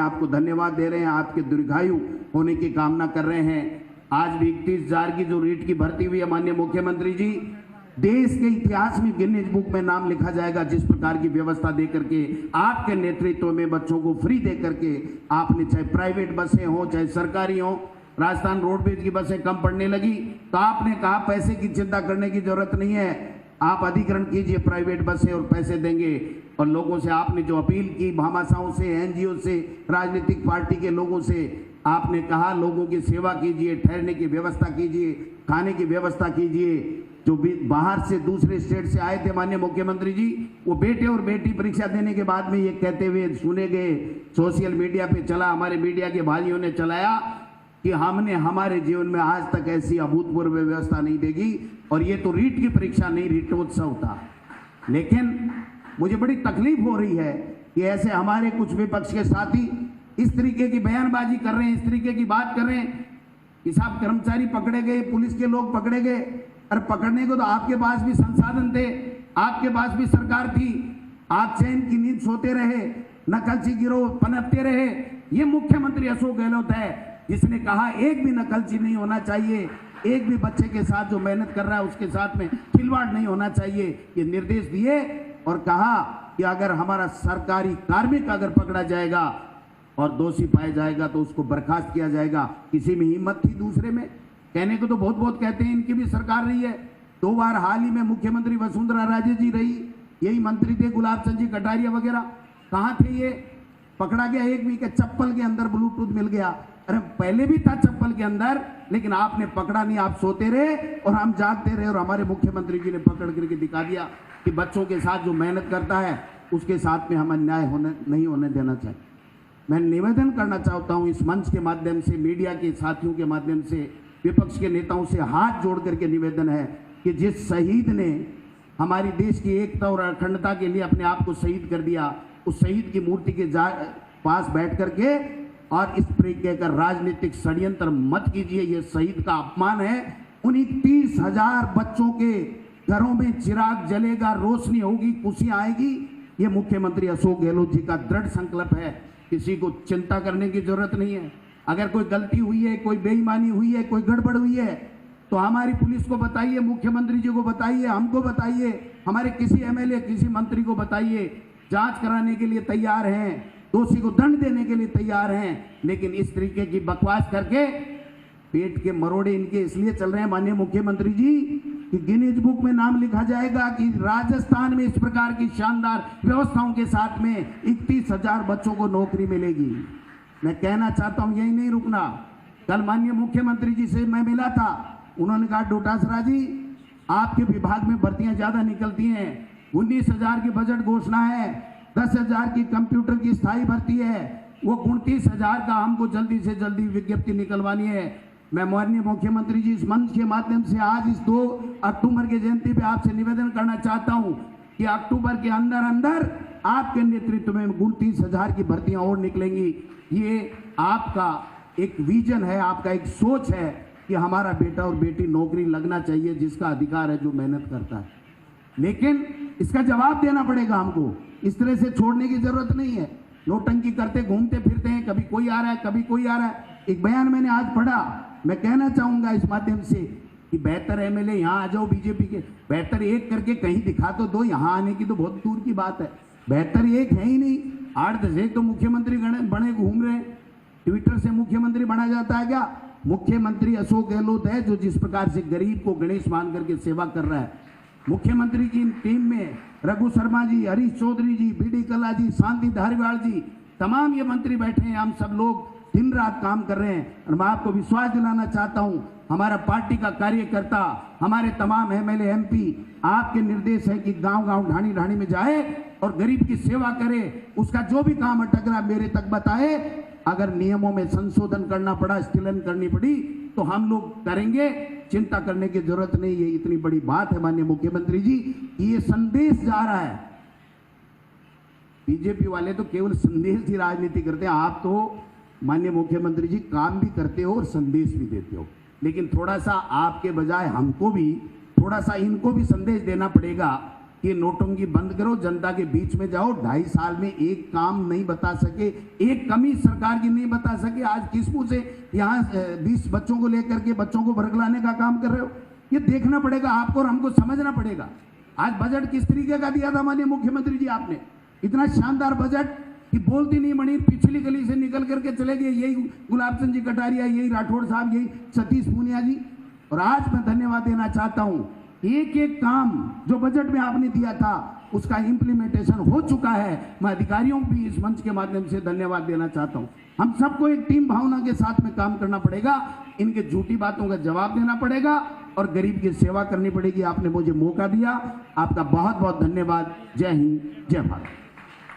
आपको धन्यवाद दे रहे हैं, आपके दीर्घायु होने की कामना कर रहे हैं। आज भी 31,000 की जो रीट की भर्ती हुई है माननीय मुख्यमंत्री जी, देश के इतिहास में गिनीज बुक में नाम लिखा जाएगा। जिस प्रकार की व्यवस्था दे करके आपके नेतृत्व में बच्चों को फ्री दे करके आपने, चाहे प्राइवेट बसें हो चाहे सरकारी हो, राजस्थान रोडवेज की बसें कम पड़ने लगी तो आपने कहा पैसे की चिंता करने की जरूरत नहीं है, आप अधिग्रहण कीजिए प्राइवेट बसें और पैसे देंगे। और लोगों से आपने जो अपील की, भामाशाहों से, एनजीओ से, राजनीतिक पार्टी के लोगों से आपने कहा लोगों की सेवा कीजिए, ठहरने की व्यवस्था कीजिए, खाने की व्यवस्था कीजिए। जो भी बाहर से दूसरे स्टेट से आए थे माननीय मुख्यमंत्री जी, वो बेटे और बेटी परीक्षा देने के बाद में ये कहते हुए सुने गए, सोशल मीडिया पे चला, हमारे मीडिया के भाइयों ने चलाया कि हमने हमारे जीवन में आज तक ऐसी अभूतपूर्व व्यवस्था नहीं देगी। और ये तो रीट की परीक्षा नहीं, रीटोत्सव था। लेकिन मुझे बड़ी तकलीफ हो रही है कि ऐसे हमारे कुछ विपक्ष के साथी इस तरीके की बयानबाजी कर रहे हैं, इस तरीके की बात कर रहे हैं कि साहब कर्मचारी पकड़े गए, पुलिस के लोग पकड़े गए। और पकड़ने को तो आपके पास भी संसाधन थे, आपके पास भी सरकार थी, आप चैन की नींद सोते रहे, नकलची गिरोह पनपते रहे। ये मुख्यमंत्री अशोक गहलोत है जिसने कहा एक भी नकलची नहीं होना चाहिए, एक भी बच्चे के साथ जो मेहनत कर रहा है उसके साथ में खिलवाड़ नहीं होना चाहिए। ये निर्देश दिए और कहा कि अगर हमारा सरकारी कार्मिक अगर पकड़ा जाएगा और दोषी पाया जाएगा तो उसको बर्खास्त किया जाएगा। किसी में हिम्मत थी दूसरे में? कहने को तो बहुत बहुत कहते हैं, इनकी भी सरकार रही है, 2 बार हाल ही में मुख्यमंत्री वसुंधरा राजे जी रही, यही मंत्री थे गुलाब चंद जी कटारिया वगैरह। कहाँ थे ये? पकड़ा गया एक भी के चप्पल के अंदर ब्लूटूथ मिल गया। अरे पहले भी था चप्पल के अंदर, लेकिन आपने पकड़ा नहीं, आप सोते रहे और हम जागते रहे। और हमारे मुख्यमंत्री जी ने पकड़ करके दिखा दिया कि बच्चों के साथ जो मेहनत करता है उसके साथ में हमें न्याय नहीं होने देना चाहिए। मैं निवेदन करना चाहता हूं इस मंच के माध्यम से, मीडिया के साथियों के माध्यम से, विपक्ष के नेताओं से हाथ जोड़ करके निवेदन है कि जिस शहीद ने हमारी देश की एकता और अखंडता के लिए अपने आप को शहीद कर दिया, उस शहीद की मूर्ति के पास बैठ करके और इस तरीके का राजनीतिक षड्यंत्र मत कीजिए। ये शहीद का अपमान है। उन 30,000 बच्चों के घरों में चिराग जलेगा, रोशनी होगी, खुशियां आएगी। ये मुख्यमंत्री अशोक गहलोत जी का दृढ़ संकल्प है। किसी को चिंता करने की जरूरत नहीं है। अगर कोई गलती हुई है, कोई बेईमानी हुई है, कोई गड़बड़ हुई है तो हमारी पुलिस को बताइए, मुख्यमंत्री जी को बताइए, हमको बताइए, हमारे किसी एमएलए, किसी मंत्री को बताइए। जांच कराने के लिए तैयार हैं, दोषी को दंड देने के लिए तैयार हैं। लेकिन इस तरीके की बकवास करके पेट के मरोड़े इनके इसलिए चल रहे हैं माननीय मुख्यमंत्री जी कि गिनीज बुक में नाम लिखा जाएगा कि राजस्थान में इस प्रकार की शानदार व्यवस्थाओं के साथ में 31,000 बच्चों को नौकरी मिलेगी। मैं कहना चाहता हूं यही नहीं रुकना। कल माननीय मुख्यमंत्री जी से मैं मिला था, उन्होंने कहा डोटासरा जी आपके विभाग में भर्तियां ज्यादा निकलती हैं, 19,000 की बजट घोषणा है, 10,000 की कंप्यूटर की स्थायी भर्ती है, वो 29,000 का हमको जल्दी से जल्दी विज्ञप्ति निकलवानी है। मैं माननीय मुख्यमंत्री जी इस मंच के माध्यम से आज इस 2 अक्टूबर की जयंती पे आपसे निवेदन करना चाहता हूं कि अक्टूबर के अंदर अंदर आपके नेतृत्व में 29,000 की भर्तियां और निकलेंगी। ये आपका एक विजन है, आपका एक सोच है कि हमारा बेटा और बेटी नौकरी लगना चाहिए, जिसका अधिकार है, जो मेहनत करता है। लेकिन इसका जवाब देना पड़ेगा हमको। इस तरह से छोड़ने की जरूरत नहीं है। नोटंकी करते घूमते फिरते हैं, कभी कोई आ रहा है, कभी कोई आ रहा है। एक बयान मैंने आज पढ़ा, मैं कहना चाहूंगा इस माध्यम से कि बेहतर एमएलए यहाँ आ जाओ बीजेपी के, बेहतर एक करके कहीं दिखा तो दो, यहाँ आने की तो बहुत दूर की बात है। बेहतर एक है ही नहीं। 8-10 एक तो मुख्यमंत्री बने घूम रहे हैं, ट्विटर से मुख्यमंत्री बना जाता है क्या? मुख्यमंत्री अशोक गहलोत है जो जिस प्रकार से गरीब को गणेश मान करके सेवा कर रहा है। मुख्यमंत्री की टीम में रघु शर्मा जी, हरीश चौधरी जी, बीडी कल्ला जी, शांति धारीवाल जी, तमाम ये मंत्री बैठे हैं। हम सब लोग दिन रात काम कर रहे हैं। और मैं आपको विश्वास दिलाना चाहता हूं, हमारा पार्टी का कार्यकर्ता, हमारे तमाम एमएलए एमपी, आपके निर्देश है कि गांव-गांव, ढाणी-ढाणी में जाए और गरीब की सेवा करे। उसका जो भी काम अटक रहा मेरे तक बताए। अगर नियमों में संशोधन करना पड़ा, स्थिलन करनी पड़ी तो हम लोग करेंगे। चिंता करने की जरूरत नहीं। ये इतनी बड़ी बात है माननीय मुख्यमंत्री जी, ये संदेश जा रहा है। बीजेपी वाले तो केवल संदेश की राजनीति करते हैं, आप तो माननीय मुख्यमंत्री जी काम भी करते हो और संदेश भी देते हो। लेकिन थोड़ा सा आपके बजाय हमको भी, थोड़ा सा इनको भी संदेश देना पड़ेगा ये नोटंकी बंद करो, जनता के बीच में जाओ। 2.5 साल में एक काम नहीं बता सके, एक कमी सरकार की नहीं बता सके। आज किस मुंह से यहाँ 20 बच्चों को लेकर के बच्चों को भड़कलाने का काम कर रहे हो? ये देखना पड़ेगा आपको और हमको समझना पड़ेगा। आज बजट किस तरीके का दिया था माननीय मुख्यमंत्री जी आपने, इतना शानदार बजट कि बोलती नहीं मणि पिछली गली से निकल करके चले गए, यही गुलाब चंद जी कटारिया, यही राठौड़ साहब, यही सतीश पूनिया जी। और आज मैं धन्यवाद देना चाहता हूं, एक एक काम जो बजट में आपने दिया था उसका इंप्लीमेंटेशन हो चुका है। मैं अधिकारियों को भी इस मंच के माध्यम से धन्यवाद देना चाहता हूं। हम सबको एक टीम भावना के साथ में काम करना पड़ेगा, इनके झूठी बातों का जवाब देना पड़ेगा और गरीब की सेवा करनी पड़ेगी। आपने मुझे मौका दिया, आपका बहुत बहुत धन्यवाद। जय हिंद, जय भारत।